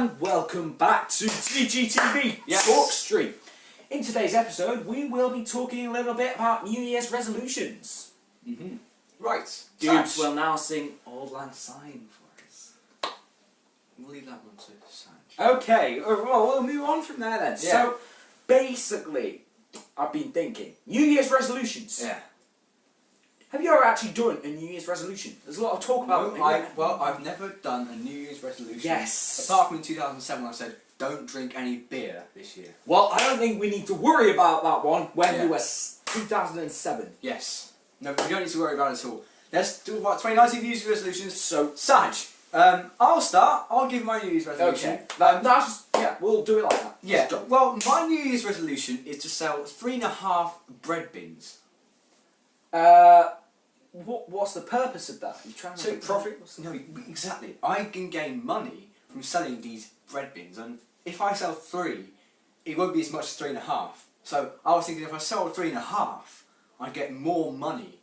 and welcome back to TGTV Talk Street. In today's episode, we will be talking a little bit about New Year's resolutions. Right. Doobz will now sing Auld Lang Syne for us. We'll leave that one to SAJ. Okay, well, we'll move on from there then. Yeah. So, basically, I've been thinking, New Year's resolutions. Yeah. Have you ever actually done a New Year's resolution? There's a lot of talk about it. I've never done a New Year's resolution. Yes. Apart from in 2007 when I said, don't drink any beer this year. Well, I don't think we need to worry about that one when we were 2007. Yes. No, we don't need to worry about it at all. Let's talk about 2019 New Year's resolutions. So, SAJ. I'll start. I'll give my New Year's resolution. Okay. We'll do it like that. Yeah. Well, my New Year's resolution is to sell 3.5 bread bins. What's the purpose of that? Are you trying to make profit? No, exactly. I can gain money from selling these bread bins, and if I sell 3, it won't be as much as 3.5. So I was thinking if I sold 3.5, I'd get more money.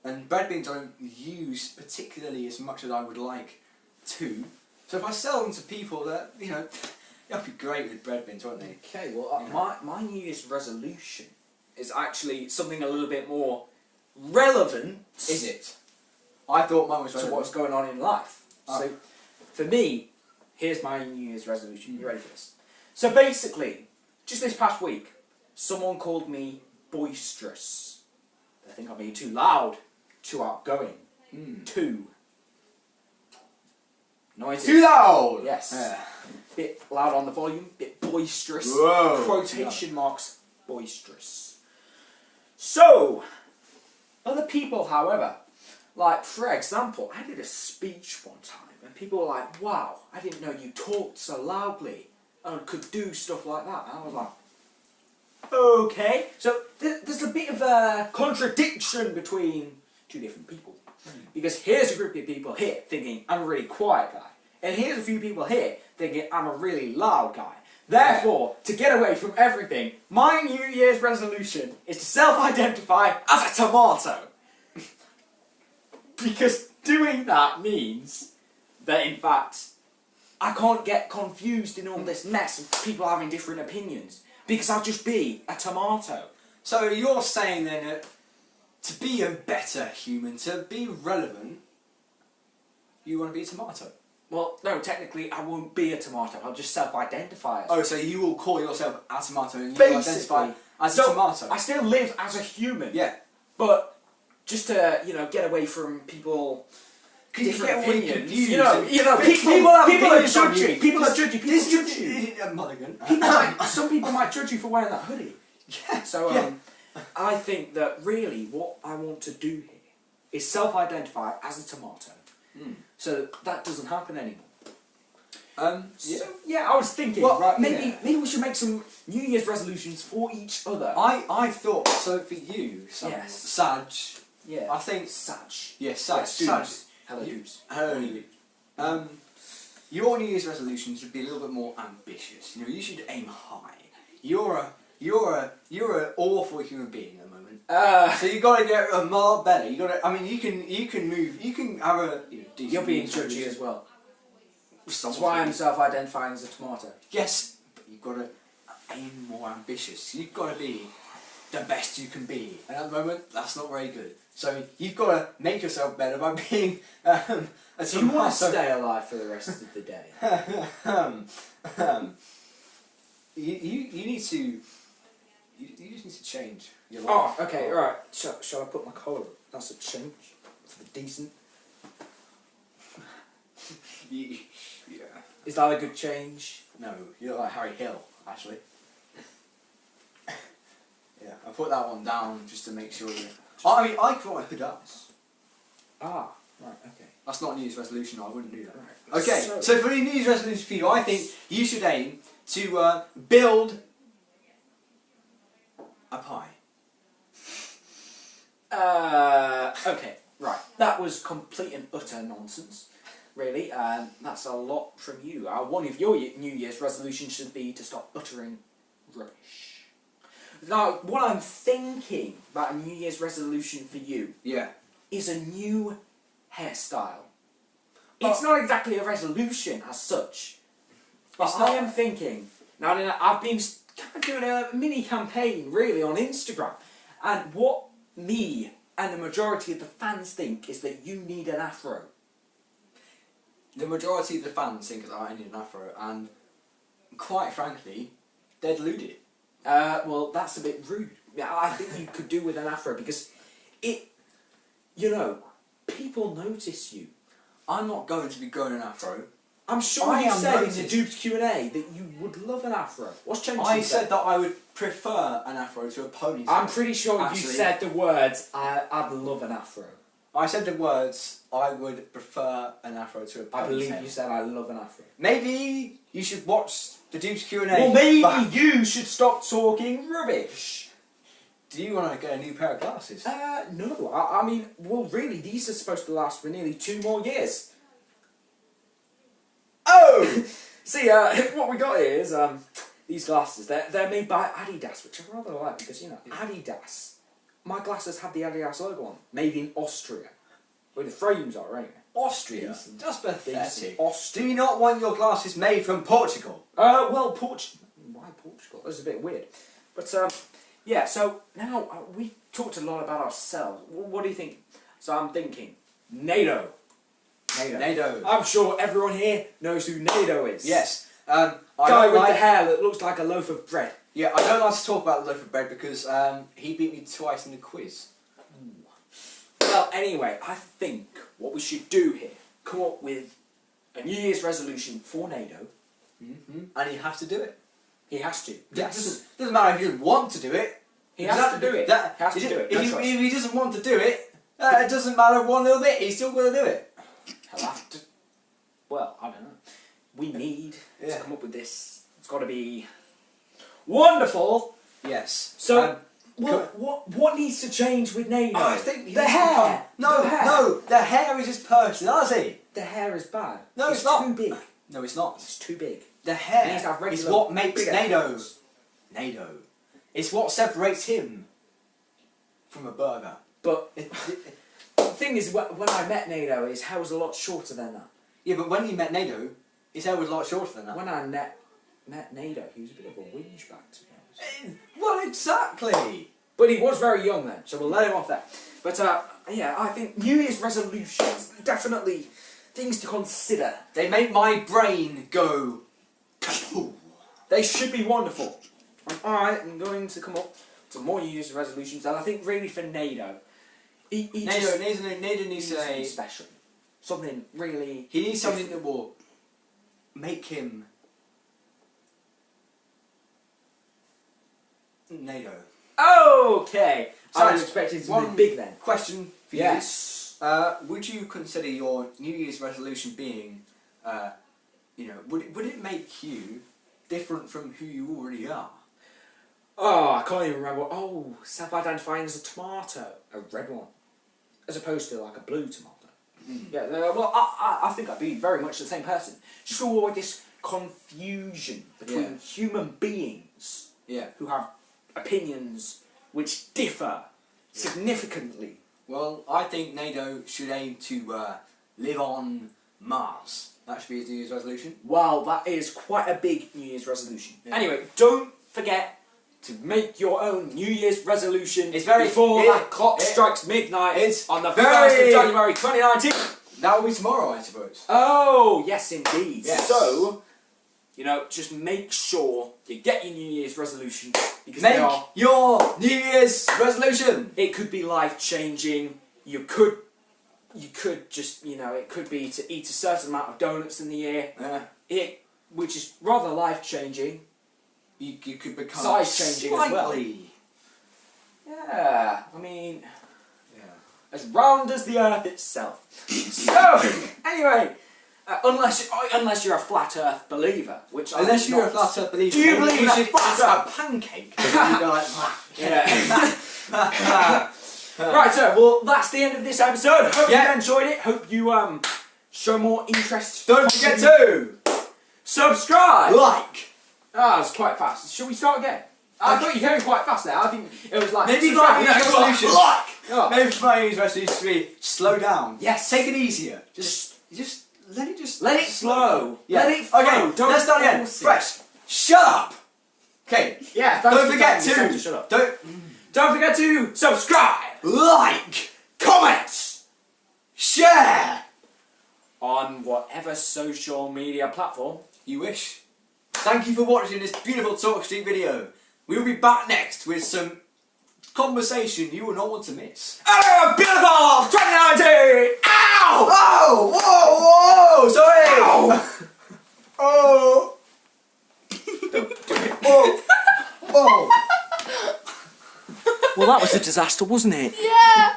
And bread bins I don't use particularly as much as I would like to. So if I sell them to people that, they'll be great with bread bins, won't they? Okay, well, my New Year's resolution is actually something a little bit more relevant. Is it? I thought mine was relevant to what's going on in life. Oh. So, for me, here's my New Year's resolution. You ready for this? So basically, just this past week, someone called me boisterous. They think I'm being too loud, too outgoing, too noisy. Too loud! Yes. Bit loud on the volume, bit boisterous. Whoa. Quotation marks, boisterous. So, other people, however, like, for example, I did a speech one time, and people were like, wow, I didn't know you talked so loudly and could do stuff like that. And I was like, okay. So, there's a bit of a contradiction between two different people. Because here's a group of people here thinking, I'm a really quiet guy. And here's a few people here thinking, I'm a really loud guy. Therefore, to get away from everything, my New Year's resolution is to self-identify as a tomato. Because doing that means that, in fact, I can't get confused in all this mess of people having different opinions. Because I'll just be a tomato. So you're saying then that to be a better human, to be relevant, you want to be a tomato? Well, no, technically I won't be a tomato, I'll just self-identify as Oh, so you will call yourself a tomato and you will identify as a tomato? I still live as a human. Yeah. But just to, get away from people different opinions. Confused. People are judgy. People are judgy. People judge you. Mulligan. Some people might judge you for wearing that hoodie. Yeah. So I think that really what I want to do here is self-identify as a tomato. So that doesn't happen anymore. So I was thinking, maybe we should make some New Year's resolutions for each other. I thought, so for you, SAJ. Yeah. I think SAJ. Yeah, SAJ. Doobz. Hello, Doobz. Hello. Your New Year's resolutions should be a little bit more ambitious. You should aim high. You're an awful human being at the moment. So you got to get a lot better. You got to. I mean, you can move. You can have a decent. You're being judgy as well. That's why I'm self-identifying as a tomato. Yes, but you've got to aim more ambitious. You've got to be the best you can be. And at the moment, that's not very good. So you've got to make yourself better by being a tomato. Do you want to stay alive for the rest of the day? You need to. You just need to change your life. Oh, okay, right. Shall I put my collar up? That's a change. For the decent. Yeah. Is that a good change? No, you look like Harry Hill, actually. Yeah, I put that one down just to make sure that... I mean, I thought I could ask. Ah, right, okay. That's not a New Year's resolution, I wouldn't do that. Right. Okay, so for the New Year's resolution for you, I think you should aim to build a pie. Okay, right. That was complete and utter nonsense, really. That's a lot from you. One of your New Year's resolutions should be to stop uttering rubbish. Now, what I'm thinking about a New Year's resolution for you is a new hairstyle. It's not exactly a resolution as such, But I am thinking, now I've been kind of doing a mini campaign really on Instagram, and what me and the majority of the fans think is that you need an afro. The majority of the fans think that I need an afro, and quite frankly, they're deluded. Well, that's a bit rude. Yeah, I think you could do with an afro because people notice you. I'm not going to be growing an afro. I'm sure you said in the Doobz Q&A that you would love an afro. What's changed? I said that I would prefer an afro to a ponytail. I'm pretty sure you said the words, I'd love an afro. I said the words, I would prefer an afro to a ponytail. I believe you said I love an afro. Maybe you should watch the Doobz Q&A. Well, maybe you should stop talking rubbish. Do you want to get a new pair of glasses? No. I mean, well, really, these are supposed to last for nearly 2 more years. Oh! See, what we got here is these glasses. They're made by Adidas, which I rather like because, Adidas. My glasses have the Adidas logo on. Made in Austria. Where the frames are, anyway. Austria? Decent. Just pathetic. Austria. Do you not want your glasses made from Portugal? Well, Portugal. Why Portugal? That's a bit weird. But, yeah, so now we talked a lot about ourselves. What do you think? So I'm thinking, Nado. Nado. I'm sure everyone here knows who Nado is. Yes. Guy with the hair that looks like a loaf of bread. Yeah, I don't like to talk about the loaf of bread because he beat me twice in the quiz. Well, anyway, I think what we should do here, come up with a New Year's resolution for Nado. Mm-hmm. And he has to do it. He has to. Yes. Doesn't matter if he doesn't want to do it. He has to do it. If he doesn't want to do it, it doesn't matter one little bit. He's still going to do it. He'll have to. Well, I don't know. We need to come up with this. It's got to be wonderful. Yes. So, what needs to change with Nado? I think the hair. No, the hair is his personality. The hair is bad. No, it's not. Too big. No, it's not. It's too big. The hair is what makes Nado. It's what separates him from a burger. But the thing is, when I met Nado, his hair was a lot shorter than that. Yeah, but when you met Nado, his hair was a lot shorter than that. When I met Nado, he was a bit of a whingeback, to be honest. Well, exactly. But he was very young then, so we'll let him off there. But yeah, I think New Year's resolutions, definitely things to consider. They make my brain go kapoo. They should be wonderful. And I'm going to come up with some more New Year's resolutions, and I think really for Nado, Nado needs something special. Something really... He needs something that will make him... Nado. Okay! So I was expecting something big then. Question for you. Yes. Would you consider your New Year's resolution being, would it make you different from who you already are? Oh, I can't even remember. Oh, self-identifying as a tomato. A red one. As opposed to like a blue tomato. Mm. Yeah, well, I think I'd be very much the same person. Just to avoid this confusion between human beings who have opinions which differ significantly. Well, I think Nado should aim to live on Mars. That should be his New Year's resolution. Wow, that is quite a big New Year's resolution. Yeah. Anyway, don't forget to make your own New Year's resolution before that clock strikes midnight on the 1st of January 2019. That will be tomorrow, I suppose. Oh, yes indeed. Yes. So, just make sure you get your New Year's resolution. Because make your New Year's resolution. It could be life-changing. You could just, it could be to eat a certain amount of donuts in the year. Which is rather life-changing. You could become size-changing as well. Yeah, I mean... as round as the Earth itself. So, anyway, unless you're a flat Earth believer, which unless you're a flat Earth believer, do you believe you should flat a pancake? And you go like, right, so well, that's the end of this episode. Hope you enjoyed it. Hope you show more interest. Don't forget to subscribe, like. It's quite fast. Shall we start again? I thought you were going quite fast there. I think it was like... Maybe my New Year's resolution... Maybe my New Year's resolution should be slow down. Yes. Take it easier. Just let it just... Let it flow. Yeah. Let it flow. Okay, Don't let's start again. force it. Fresh. Shut up. Okay. Yeah. Don't forget to... Shut up. Don't forget to subscribe, like, comment, share on whatever social media platform you wish. Thank you for watching this beautiful Talk Street video. We will be back next with some conversation you will not want to miss. Oh, beautiful 2019! Ow! Oh! Whoa! Whoa! Sorry! Ow! Oh! Oh! Oh! Well, that was a disaster, wasn't it? Yeah.